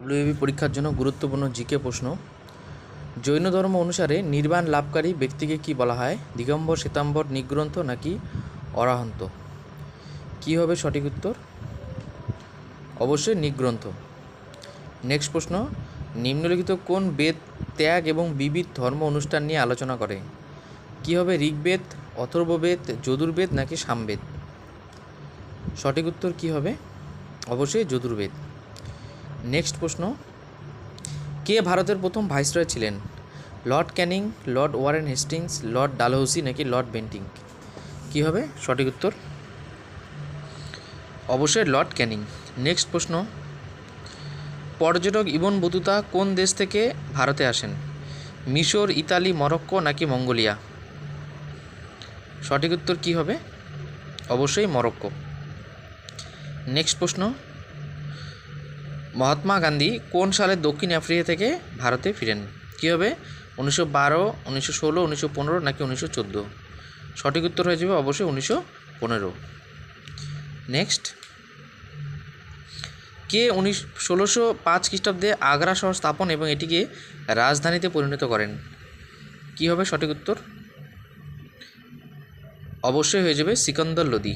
WB পরীক্ষার জন্য গুরুত্বপূর্ণ জিকে প্রশ্ন। জৈন ধর্ম অনুসারে নির্বাণ লাভকারী ব্যক্তিকে কি বলা হয়? দিগম্বর, শ্বেতাম্বর, নিগ্রন্থ নাকি অরাহন্ত? কি হবে সঠিক উত্তর? অবশ্যই নিগ্রন্থ। নেক্সট প্রশ্ন, নিম্নলিখিত কোন বেদ ত্যাগ এবং বিবিধ ধর্ম অনুষ্ঠান নিয়ে আলোচনা করে? কি হবে ঋগ্বেদ, অথর্ববেদ, যজুর্বেদ নাকি সামবেদ? সঠিক উত্তর কি হবে? অবশ্যই যজুর্বেদ। নেক্সট প্রশ্ন, কে ভারতের প্রথম ভাইসরয় ছিলেন? Lord Canning, Lord Warren Hastings, Lord Dalhousie নাকি লর্ড বেন্টিং? কী হবে সঠিক উত্তর? অবশ্যই লর্ড ক্যানিং। নেক্সট প্রশ্ন, পর্যটক ইবন বতুতা কোন দেশ থেকে ভারতে আসেন? মিশর, ইতালি, মরক্কো নাকি মঙ্গোলিয়া? সঠিক উত্তর কী হবে? অবশ্যই মরক্কো। নেক্সট প্রশ্ন, মহাত্মা গান্ধী কোন সালে দক্ষিণ আফ্রিকা থেকে ভারতে ফিরেন? কী হবে 1912, 1916, 1915 নাকি 1914? সঠিক উত্তর হয়ে যাবে অবশ্যই 1915। নেক্সট, কে 1605 খ্রিস্টাব্দে আগ্রা শহর স্থাপন এবং এটিকে রাজধানীতে পরিণত করেন? কী হবে সঠিক উত্তর? অবশ্যই হয়ে যাবে সিকন্দর লোদি।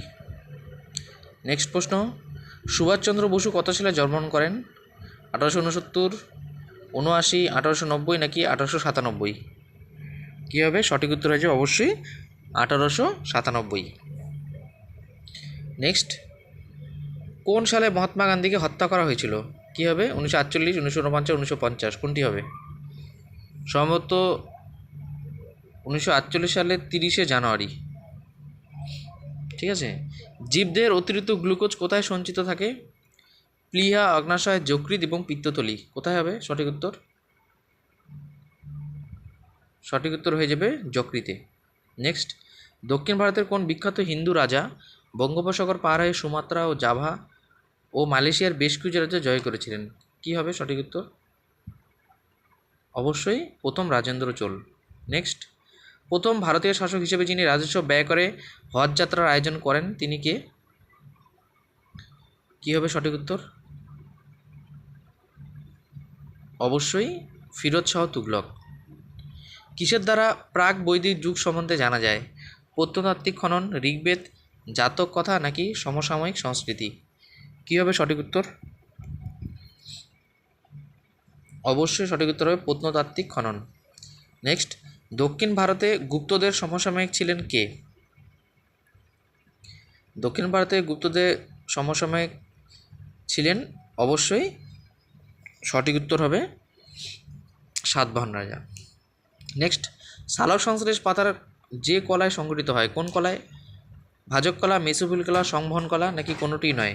নেক্সট প্রশ্ন, সুভাষচন্দ্র বসু কত সালে জন্মগ্রহণ করেন? 1869, 1979, 1890 নাকি 1897? কী হবে সঠিক উত্তর হয়ে যাবে অবশ্যই 1897। নেক্সট, কোন সালে মহাত্মা গান্ধীকে হত্যা করা হয়েছিল? কী হবে 1948, 1949, 1950? কোনটি হবে? সম্ভবত 1948 সালের 30শে জানুয়ারি। ঠিক আছে। জীবদের অতিরিক্ত গ্লুকোজ কোথায় সঞ্চিত থাকে? প্লীহা, অগ্নাশয়, যকৃৎ এবং পিত্তথলি। কোথায় হবে সঠিক উত্তর? সঠিক উত্তর হয়ে যাবে যকৃতে। নেক্সট, দক্ষিণ ভারতের কোন বিখ্যাত হিন্দু রাজা বঙ্গোপসাগর পার হয়ে সুমাত্রা ও জাভা ও মালয়েশিয়ার বেশ কিছু রাজ্য জয় করেছিলেন? কী হবে সঠিক উত্তর? অবশ্যই প্রথম রাজেন্দ্র চোল। নেক্সট, প্রথম ভারতীয় শাসক হিসেবে যিনি রাজস্ব ব্যয় করে হজ যাত্রার আয়োজন করেন তিনি কে? কী হবে সঠিক উত্তর? অবশ্যই ফিরোজ শাহ তুগলক। কিসের দ্বারা প্রাক বৈদিক যুগ সম্বন্ধে জানা যায়? প্রত্নতাত্ত্বিক খনন, ঋগ্বেদ, জাতক কথা নাকি সমসাময়িক সংস্কৃতি? কী হবে সঠিক উত্তর? অবশ্যই সঠিক উত্তর হবে প্রত্নতাত্ত্বিক খনন। নেক্সট, দক্ষিণ ভারতে গুপ্তদের সমসাময়িক ছিলেন কে? দক্ষিণ ভারতে গুপ্তদের সমসাময়িক ছিলেন অবশ্যই সঠিক উত্তর হবে সাতবাহন রাজা। নেক্সট, সালোক সংশ্লেষ পাতার যে কলায় সংগঠিত হয় কোন কলায়? ভাজক কলা, মেসোফিল কলা, সংবহন কলা নাকি কোনোটি নয়?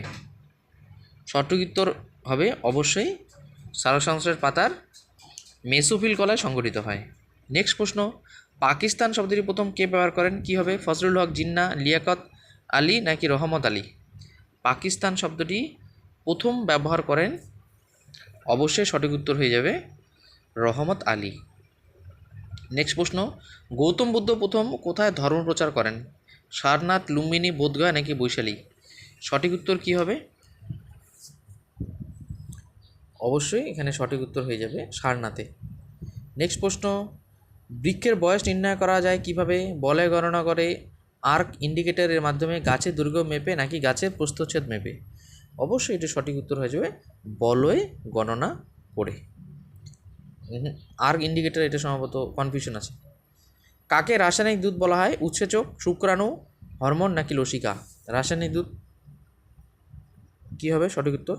সঠিক উত্তর হবে অবশ্যই সালোক সংশ্লেষ পাতার মেসোফিল কলায় সংগঠিত হয়। নেক্সট প্রশ্ন, পাকিস্তান শব্দটি প্রথম কে ব্যবহার করেন? কি হবে ফজলুল হক জিন্না, লিয়াকত আলী নাকি রহমত আলী? পাকিস্তান শব্দটি প্রথম ব্যবহার করেন অবশ্যই সঠিক উত্তর হয়ে যাবে রহমত আলী। নেক্সট প্রশ্ন, গৌতম বুদ্ধ প্রথম কোথায় ধর্ম প্রচার করেন? সারনাথ, লুম্বিনী, বোধগয়া নাকি বৈশালী? সঠিক উত্তর কি হবে? অবশ্যই এখানে সঠিক উত্তর হয়ে যাবে সারনাথে। নেক্সট প্রশ্ন, বৃক্ষের বয়স নির্ণয় করা যায় কিভাবে? বলে গণনা করে, আর্ক ইন্ডিকেটরের মাধ্যমে, গাছের দৈর্ঘ্য মেপে নাকি গাছের প্রস্থচ্ছেদ মেপে? অবশ্যই এটি সঠিক উত্তর হয়ে যাবে বলয় গণনা করে। আর্ক ইন্ডিকেটর এটা সম্ভবত কনফিউশন আছে। কাকে রাসায়নিক দুধ বলা হয়? উৎসেচক, শুক্রাণু, হরমোন নাকি লসিকা? রাসায়নিক দুধ কী হবে সঠিক উত্তর?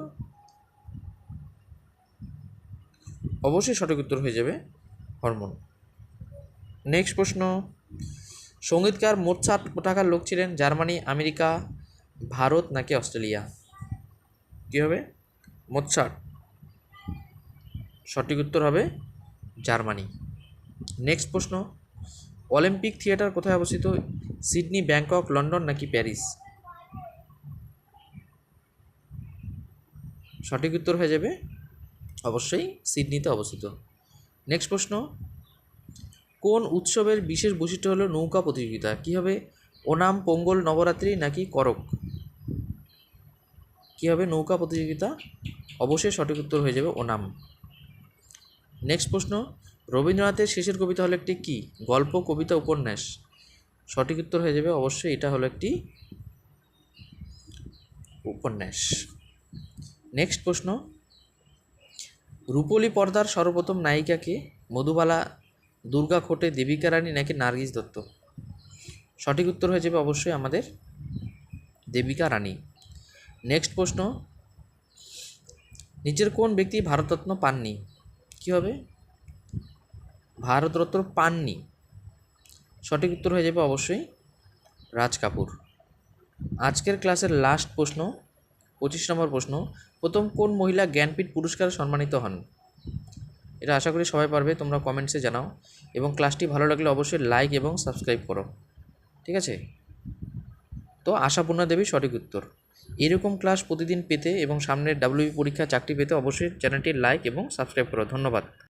অবশ্যই সঠিক উত্তর হয়ে যাবে হরমোন। নেক্সট প্রশ্ন, সঙ্গীতকার মোৎসার্ট কোথাকার লোক ছিলেন? জার্মানি, আমেরিকা, ভারত নাকি অস্ট্রেলিয়া? কী হবে মোৎসার্ট? সঠিক উত্তর হবে জার্মানি। নেক্সট প্রশ্ন, অলিম্পিক থিয়েটার কোথায় অবস্থিত? সিডনি, ব্যাংকক, লন্ডন নাকি প্যারিস? সঠিক উত্তর হয়ে যাবে অবশ্যই সিডনিতে অবস্থিত। নেক্সট প্রশ্ন, কোন উৎসবের বিশেষ বৈশিষ্ট্য হলো নৌকা প্রতিযোগিতা? কী হবে ওনাম, পোঙ্গল, নবরাত্রি নাকি করক? কী হবে? নৌকা প্রতিযোগিতা। অবশ্যই সঠিক উত্তর হয়ে যাবে ওনাম। নেক্সট প্রশ্ন, রবীন্দ্রনাথের শেষের কবিতা হলো একটি কী? গল্প, কবিতা, উপন্যাস? সঠিক উত্তর হয়ে যাবে অবশ্যই এটা হলো একটি উপন্যাস। নেক্সট প্রশ্ন, রূপলী পর্দার সর্বপ্রথম নায়িকাকে? মধুবালা, দুর্গা খোটে, দেবিকা রানী নাকি নার্গিস দত্ত? সঠিক উত্তর হয়ে যাবে অবশ্যই আমাদের দেবিকা রানী। নেক্সট প্রশ্ন, নিচের কোন ব্যক্তি ভারতরত্ন পাননি? কী হবে? ভারতরত্ন পাননি। সঠিক উত্তর হয়ে যাবে অবশ্যই রাজ কাপুর। আজকের ক্লাসের লাস্ট প্রশ্ন, 25 নম্বর প্রশ্ন, প্রথম কোন মহিলা জ্ঞানপীঠ পুরস্কারে সম্মানিত হন? এটা আশা করি সবাই পারবে, তোমরা কমেন্টসে জানাও এবং ক্লাসটি ভালো লাগলে অবশ্যই লাইক এবং সাবস্ক্রাইব করো। ঠিক আছে? তো আশাপূর্ণা দেবী সঠিক উত্তর। এরকম ক্লাস প্রতিদিন পেতে এবং সামনের WBI পরীক্ষা চাকরি পেতে অবশ্যই চ্যানেলটি লাইক এবং সাবস্ক্রাইব করো। ধন্যবাদ।